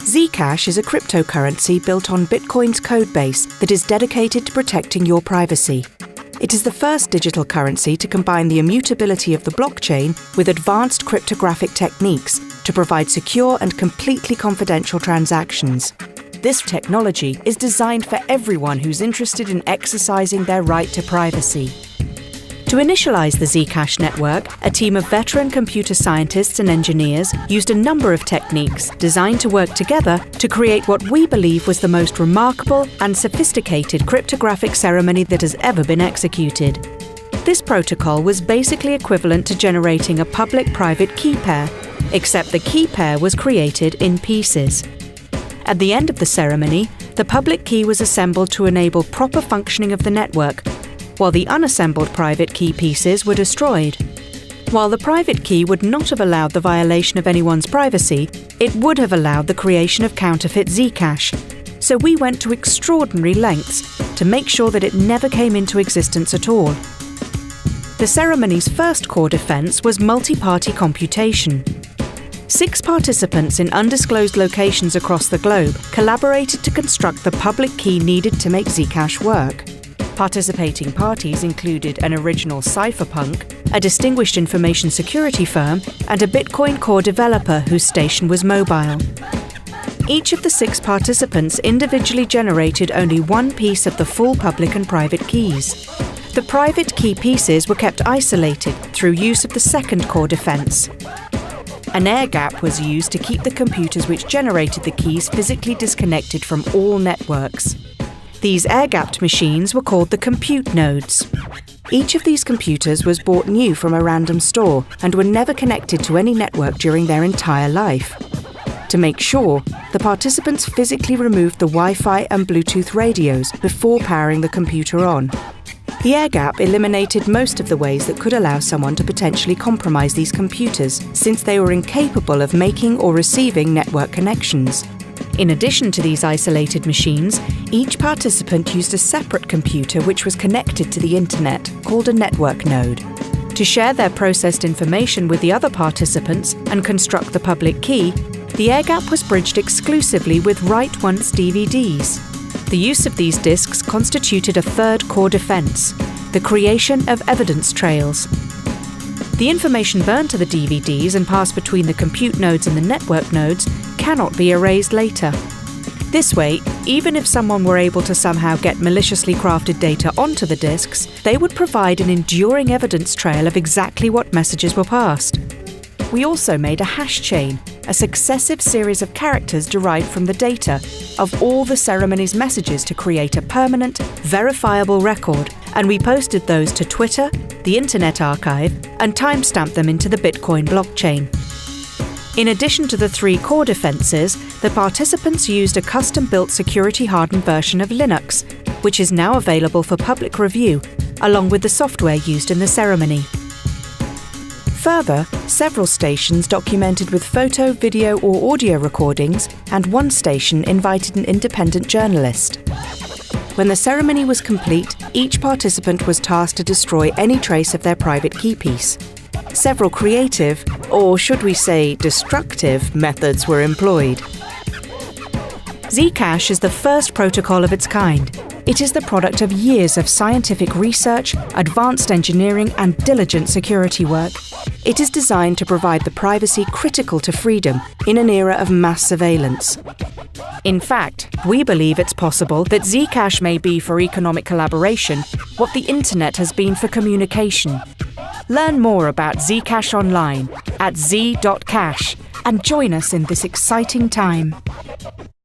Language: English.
Zcash is a cryptocurrency built on Bitcoin's codebase that is dedicated to protecting your privacy. It is the first digital currency to combine the immutability of the blockchain with advanced cryptographic techniques to provide secure and completely confidential transactions. This technology is designed for everyone who's interested in exercising their right to privacy. To initialize the Zcash network, a team of veteran computer scientists and engineers used a number of techniques designed to work together to create what we believe was the most remarkable and sophisticated cryptographic ceremony that has ever been executed. This protocol was basically equivalent to generating a public-private key pair, except the key pair was created in pieces. At the end of the ceremony, the public key was assembled to enable proper functioning of the network, while the unassembled private key pieces were destroyed. While the private key would not have allowed the violation of anyone's privacy, it would have allowed the creation of counterfeit Zcash. So we went to extraordinary lengths to make sure that it never came into existence at all. The ceremony's first core defense was multi-party computation. 6 participants in undisclosed locations across the globe collaborated to construct the public key needed to make Zcash work. Participating parties included an original cypherpunk, a distinguished information security firm, and a Bitcoin core developer whose station was mobile. Each of the 6 participants individually generated only one piece of the full public and private keys. The private key pieces were kept isolated through use of the second core defense. An air gap was used to keep the computers which generated the keys physically disconnected from all networks. These air-gapped machines were called the compute nodes. Each of these computers was bought new from a random store and were never connected to any network during their entire life. To make sure, the participants physically removed the Wi-Fi and Bluetooth radios before powering the computer on. The air gap eliminated most of the ways that could allow someone to potentially compromise these computers, since they were incapable of making or receiving network connections. In addition to these isolated machines, each participant used a separate computer which was connected to the internet, called a network node. To share their processed information with the other participants and construct the public key, the air gap was bridged exclusively with write-once DVDs. The use of these disks constituted a third core defense, the creation of evidence trails. The information burned to the DVDs and passed between the compute nodes and the network nodes cannot be erased later. This way, even if someone were able to somehow get maliciously crafted data onto the disks, they would provide an enduring evidence trail of exactly what messages were passed. We also made a hash chain, a successive series of characters derived from the data of all the ceremony's messages to create a permanent, verifiable record, and we posted those to Twitter, the Internet Archive, and timestamped them into the Bitcoin blockchain. In addition to the 3 core defenses, the participants used a custom-built security-hardened version of Linux, which is now available for public review, along with the software used in the ceremony. Further, several stations documented with photo, video, or audio recordings, and one station invited an independent journalist. When the ceremony was complete, each participant was tasked to destroy any trace of their private key piece. Several creative, or should we say destructive, methods were employed. Zcash is the first protocol of its kind. It is the product of years of scientific research, advanced engineering, and diligent security work. It is designed to provide the privacy critical to freedom in an era of mass surveillance. In fact, we believe it's possible that Zcash may be for economic collaboration what the internet has been for communication. Learn more about Zcash online at z.cash and join us in this exciting time.